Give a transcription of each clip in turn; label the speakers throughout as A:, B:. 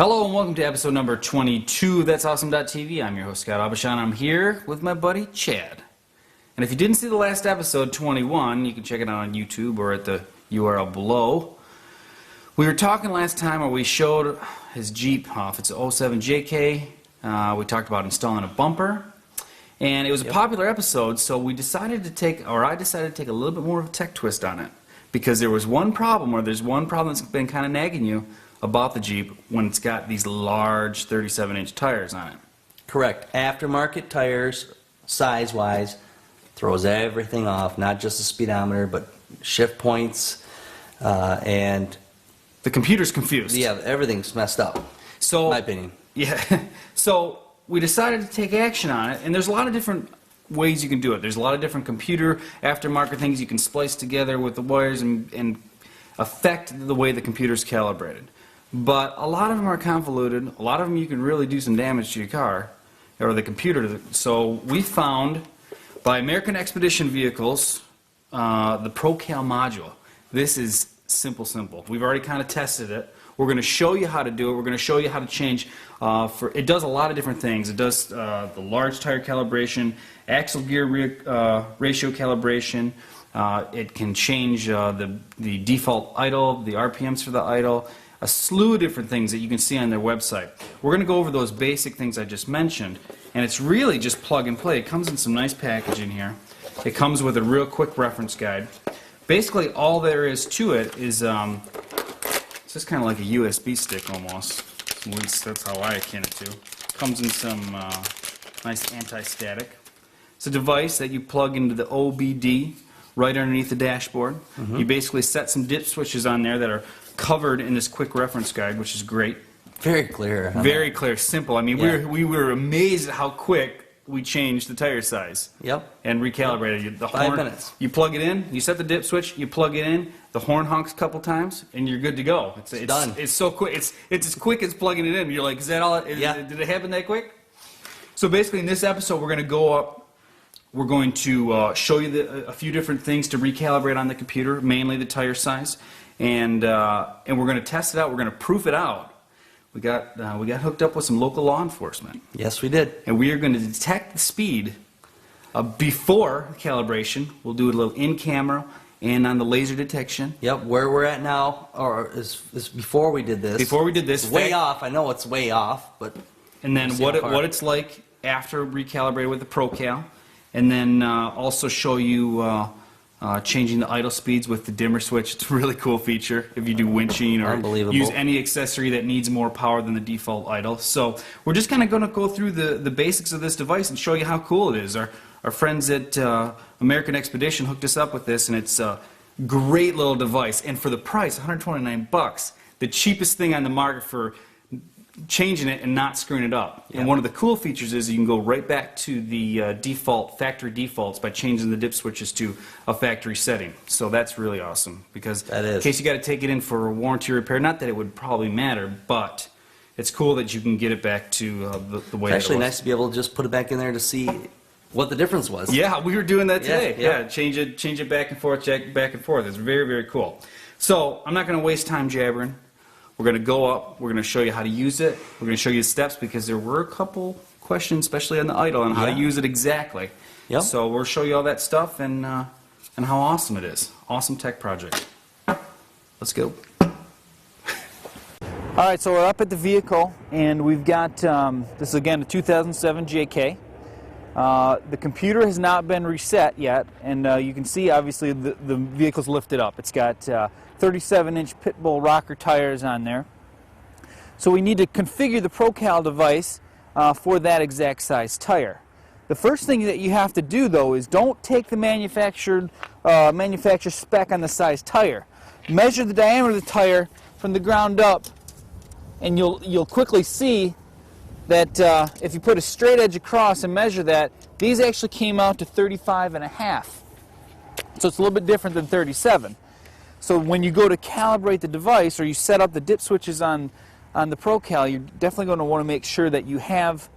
A: Hello and welcome to episode number 22 of That's Awesome.tv. I'm your host Scott Abishan. I'm here with my buddy Chad. And if you didn't see the last episode, 21, you can check it out on YouTube or at the URL below. We were talking last time where we showed his Jeep off. It's an 07 JK. We talked about installing a bumper. And it was a popular episode, so we decided to take, or I decided to take a little bit more of a tech twist on it. Because there was one problem, or there's one problem that's been kind of nagging you about the Jeep when it's got these large 37-inch tires on it.
B: Correct. Aftermarket tires, size-wise, throws everything off, not just the speedometer, but shift points, and
A: the computer's confused.
B: yeah, everything's messed up,
A: so,
B: in my opinion.
A: Yeah. So we decided to take action on it, and there's a lot of different ways you can do it. There's a lot of different computer aftermarket things you can splice together with the wires and affect the way the computer's calibrated. But a lot of them are convoluted. A lot of them you can really do some damage to your car or the computer. So we found by American Expedition Vehicles the ProCal Module. This is simple. We've already kind of tested it. We're going to show you how to do it. We're going to show you how to change. It does a lot of different things. It does the large tire calibration, axle gear ratio calibration. It can change the default idle, the RPMs for the idle, a slew of different things that you can see on their website. We're going to go over those basic things I just mentioned, and it's really just plug and play. It comes in some nice packaging here. It comes with a real quick reference guide. Basically, all there is to it is it's just kind of like a USB stick almost. At least that's how I akin it to. Comes in some nice anti-static. It's a device that you plug into the OBD right underneath the dashboard. You basically set some dip switches on there that are covered in this quick reference guide, which is great.
B: Very clear.
A: Very clear, simple. I mean,
B: Yeah.
A: we were amazed at how quick we changed the tire size.
B: Yep.
A: And recalibrated. The
B: 5
A: horn,
B: minutes.
A: You plug it in, you set the dip switch, you plug it in, the horn honks a couple times, and you're good to go. It's
B: done.
A: It's so quick. It's as quick as plugging it in. You're like, is that all?
B: Yeah.
A: Did it happen that quick? So basically, in this episode, we're going to go up. We're going to show you a few different things to recalibrate on the computer, mainly the tire size, and we're going to test it out. We're going to proof it out. We got hooked up with some local law enforcement.
B: Yes, we did.
A: And we are going to detect the speed before calibration. We'll do a little in camera and on the laser detection.
B: Yep, where we're at now, or is before we did this.
A: Before we did this,
B: It's way off. I know it's way off, but.
A: And then what it's like after recalibrated with the ProCal. And then also show you changing the idle speeds with the dimmer switch. It's a really cool feature if you do winching or use any accessory that needs more power than the default idle. So we're just kind of going to go through the basics of this device and show you how cool it is. Our friends at American Expedition hooked us up with this, and it's a great little device. And for the price, $129, the cheapest thing on the market for changing it and not screwing it up. Yep. And one of the cool features is you can go right back to the factory defaults by changing the dip switches to a factory setting. So that's really awesome because in case you got to take it in for a warranty repair, not that it would probably matter, but it's cool that you can get it back to the way it was.
B: It's actually nice to be able to just put it back in there to see what the difference was.
A: Yeah, we were doing that today.
B: Yeah.
A: Change it back and forth, back and forth. It's very, very cool. So I'm not going to waste time jabbering. We're going to go up, we're going to show you how to use it, we're going to show you the steps because there were a couple questions, especially on the idle, on how to use it exactly.
B: Yep.
A: So we'll show you all that stuff and how awesome it is. Awesome tech project. Let's go. Alright, so we're up at the vehicle and we've got, this is again a 2007 JK. The computer has not been reset yet, and you can see obviously the vehicle's lifted up. It's got 37-inch Pitbull rocker tires on there. So we need to configure the ProCal device for that exact size tire. The first thing that you have to do though is don't take the manufacturer spec on the size tire. Measure the diameter of the tire from the ground up, and you'll quickly see that if you put a straight edge across and measure that, these actually came out to 35.5. So it's a little bit different than 37. So when you go to calibrate the device or you set up the dip switches on the ProCal, you're definitely going to want to make sure that you have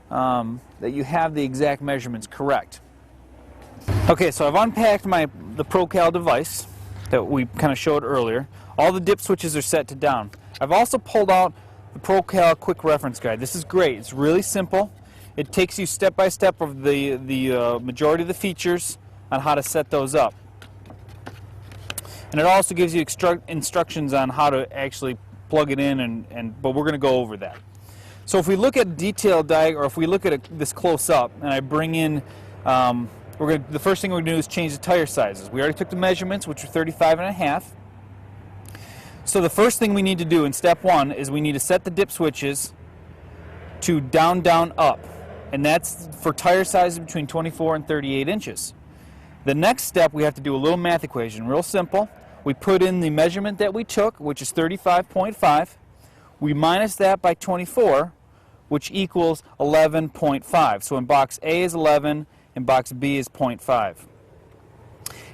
A: the exact measurements correct. Okay, so I've unpacked the ProCal device that we kind of showed earlier. All the dip switches are set to down. I've also pulled out the ProCal Quick Reference Guide. This is great. It's really simple. It takes you step by step of the majority of the features on how to set those up. And it also gives you instructions on how to actually plug it in, but we're going to go over that. So if we look at detailed diagram, or if we look at this close up, and I bring in, the first thing we're going to do is change the tire sizes. We already took the measurements, which are 35.5. So the first thing we need to do in step one is we need to set the dip switches to down, down, up. And that's for tire sizes between 24 and 38 inches. The next step, we have to do a little math equation, real simple. We put in the measurement that we took, which is 35.5. We minus that by 24, which equals 11.5. So in box A is 11, and box B is 0.5.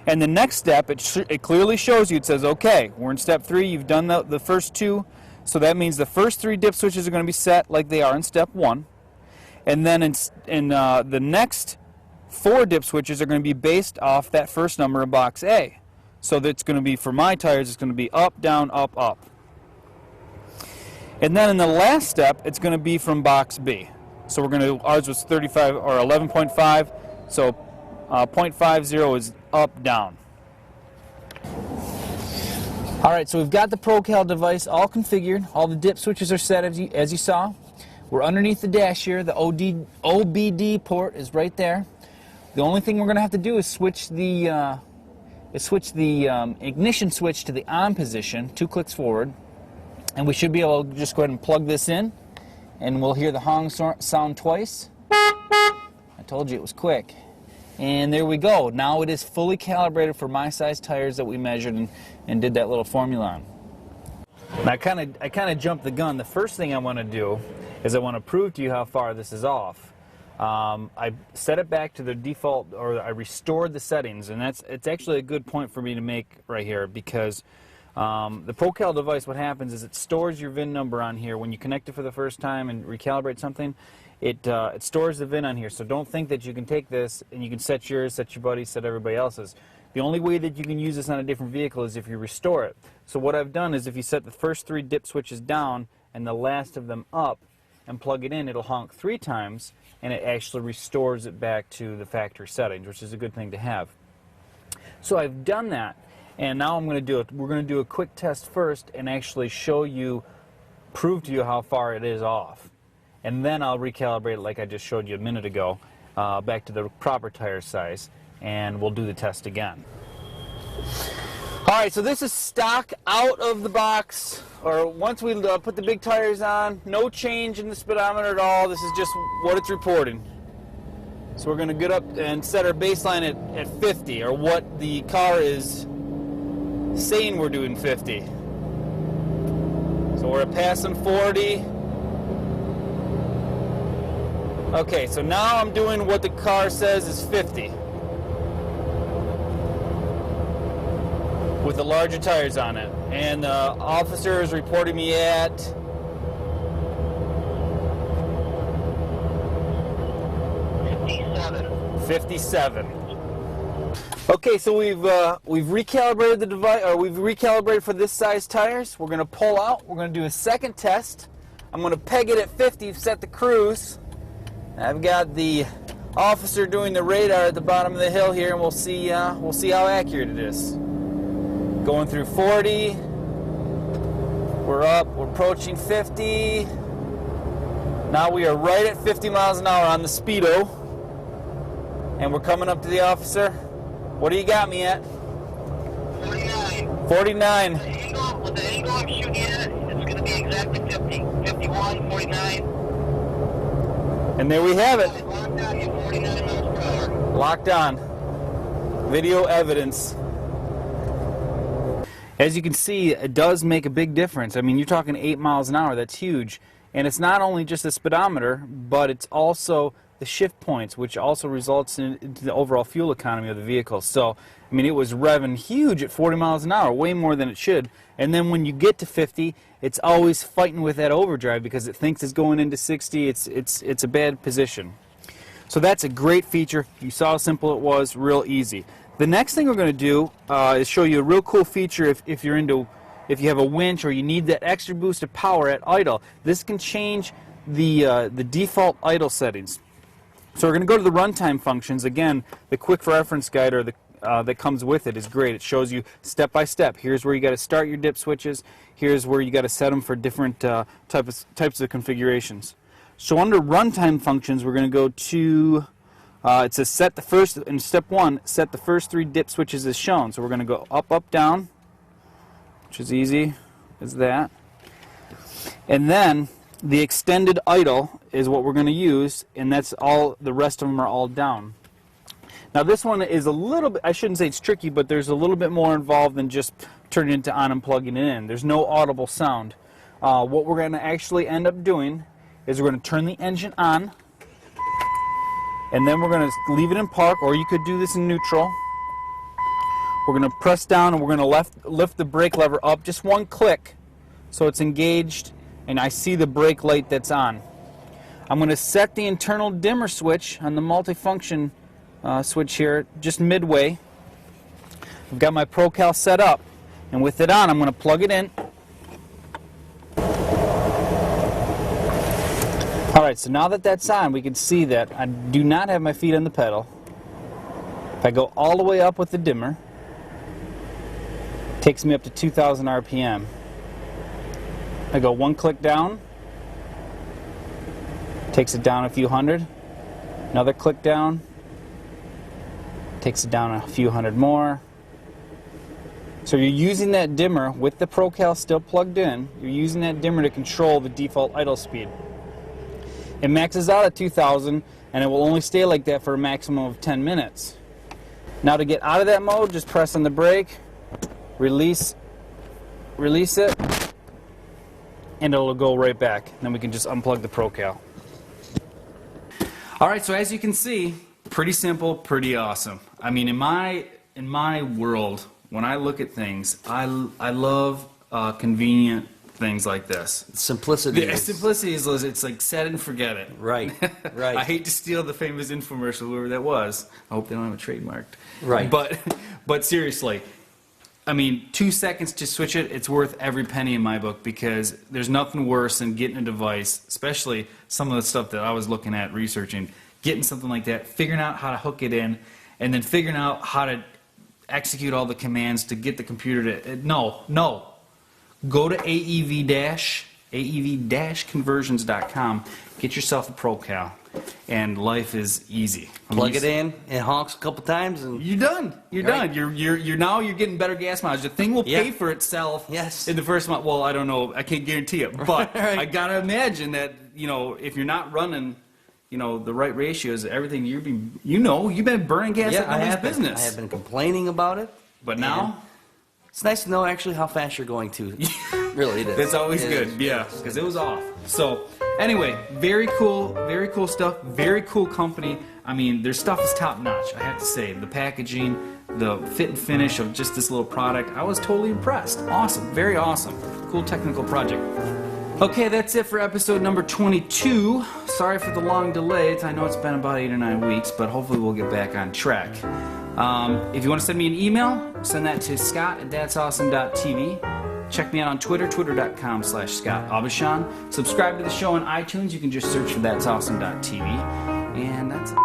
A: And the next step, it clearly shows you, it says, okay, we're in step 3, you've done the first 2, so that means the first 3 dip switches are going to be set like they are in step 1. And then in the next 4 dip switches are going to be based off that first number in box A. So that's going to be, for my tires, it's going to be up, down, up, up. And then in the last step, it's going to be from box B. So we're going to, ours was 35 or 11.5, so 0.50 is up, down. All right, so we've got the ProCal device all configured. All the dip switches are set as you saw. We're underneath the dash here. The OBD port is right there. The only thing we're going to have to do is switch the ignition switch to the on position, 2 clicks forward, and we should be able to just go ahead and plug this in, and we'll hear the hong sound twice. I told you it was quick. And there we go. Now it is fully calibrated for my size tires that we measured and did that little formula on. Now I kind of jumped the gun. The first thing I want to do is I want to prove to you how far this is off. I set it back to the default, or I restored the settings, and it's actually a good point for me to make right here, because the ProCal device, what happens is it stores your VIN number on here. When you connect it for the first time and recalibrate something, it stores the VIN on here. So don't think that you can take this and you can set yours, set your buddies, set everybody else's. The only way that you can use this on a different vehicle is if you restore it. So what I've done is if you set the first 3 dip switches down and the last of them up and plug it in, it'll honk 3 times, and it actually restores it back to the factory settings, which is a good thing to have. So I've done that, and now we're going to do a quick test first and actually show you, prove to you how far it is off. And then I'll recalibrate it like I just showed you a minute ago, back to the proper tire size, and we'll do the test again. Alright, so this is stock out of the box, or once we put the big tires on, no change in the speedometer at all. This is just what it's reporting. So we're going to get up and set our baseline at 50, or what the car is saying we're doing 50. So we're passing 40. Okay, so now I'm doing what the car says is 50. With the larger tires on it. And the officer is reporting me at 57. Okay, so we've recalibrated the device, or we've recalibrated for this size tires. We're going to pull out. We're going to do a second test. I'm going to peg it at 50, set the cruise. I've got the officer doing the radar at the bottom of the hill here, and we'll see how accurate it is. Going through 40. We're up. We're approaching 50. Now we are right at 50 miles an hour on the speedo, and we're coming up to the officer. What do you got me at?
C: 49.
A: 49.
C: With the angle I'm shooting at, it's going to be exactly 50. 51, 49.
A: And there we have it.
C: Locked on, you 49 miles per hour.
A: Locked on. Video evidence. As you can see, it does make a big difference. I mean, you're talking 8 miles an hour. That's huge. And it's not only just the speedometer, but it's also the shift points, which also results in the overall fuel economy of the vehicle. So, I mean, it was revving huge at 40 miles an hour, way more than it should. And then when you get to 50, it's always fighting with that overdrive because it thinks it's going into 60. It's a bad position. So that's a great feature. You saw how simple it was, real easy. The next thing we're going to do is show you a real cool feature if you're into if you have a winch or you need that extra boost of power at idle, this can change the default idle settings. So we're going to go to the runtime functions. Again, the quick reference guide or the that comes with it is great. It shows you step by step. Here's where you got to start your dip switches. Here's where you got to set them for different types of configurations. So under runtime functions, we're going to go to it says set the first in step 1. Set the first 3 dip switches as shown. So we're going to go up, up, down, which is easy as that. And then the extended idle is what we're going to use, and that's all. The rest of them are all down. Now this one is a little bit, I shouldn't say it's tricky, but there's a little bit more involved than just turning it to on and plugging it in. There's no audible sound. What we're going to actually end up doing is we're going to turn the engine on, and then we're going to leave it in park, or you could do this in neutral. We're going to press down and we're going to lift the brake lever up just one click so it's engaged and I see the brake light that's on. I'm going to set the internal dimmer switch on the multifunction switch here just midway. I've got my ProCal set up, and with it on I'm going to plug it in. Alright, so now that that's on, we can see that I do not have my feet on the pedal. If I go all the way up with the dimmer, it takes me up to 2,000 RPM. I go one click down, takes it down a few hundred, another click down, takes it down a few hundred more. So you're using that dimmer with the ProCal still plugged in. You're using that dimmer to control the default idle speed. It maxes out at 2,000 and it will only stay like that for a maximum of 10 minutes. Now to get out of that mode, just press on the brake, release it, and it'll go right back. Then we can just unplug the ProCal. Alright, so as you can see, pretty simple, pretty awesome. I mean, in my world, when I look at things, I love convenient things like this.
B: Simplicity.
A: The simplicity is it's like set and forget it.
B: Right, right.
A: I hate to steal the famous infomercial, whoever that was. I hope they don't have it trademarked.
B: Right.
A: But seriously, I mean, 2 seconds to switch it, it's worth every penny in my book, because there's nothing worse than getting a device, especially some of the stuff that I was looking at researching, getting something like that, figuring out how to hook it in, and then figuring out how to execute all the commands to get the computer to... No. Go to AEV-conversions.com, get yourself a ProCal, and life is easy.
B: Plug it in, it honks a couple times, and
A: you're done. You're
B: right.
A: done. You're getting better gas mileage. The thing will pay for itself.
B: Yes.
A: In the first month. Well, I don't know. I can't guarantee it, but
B: Right.
A: I gotta imagine that if you're not running, the right ratios, everything you've been burning gas like nobody's business.
B: I have been complaining about it,
A: But now.
B: It's nice to know actually how fast you're going to. Really, it is.
A: That's always good, yeah, because it was off. So, anyway, very cool stuff, very cool company. I mean, their stuff is top notch, I have to say. The packaging, the fit and finish of just this little product, I was totally impressed. Awesome, very awesome. Cool technical project. Okay, that's it for episode number 22. Sorry for the long delay. I know it's been about 8 or 9 weeks, but hopefully we'll get back on track. If you want to send me an email, send that to scott@thatsawesome.tv. Check me out on Twitter, twitter.com/Scott Abishan. Subscribe to the show on iTunes. You can just search for thatsawesome.tv. And that's it.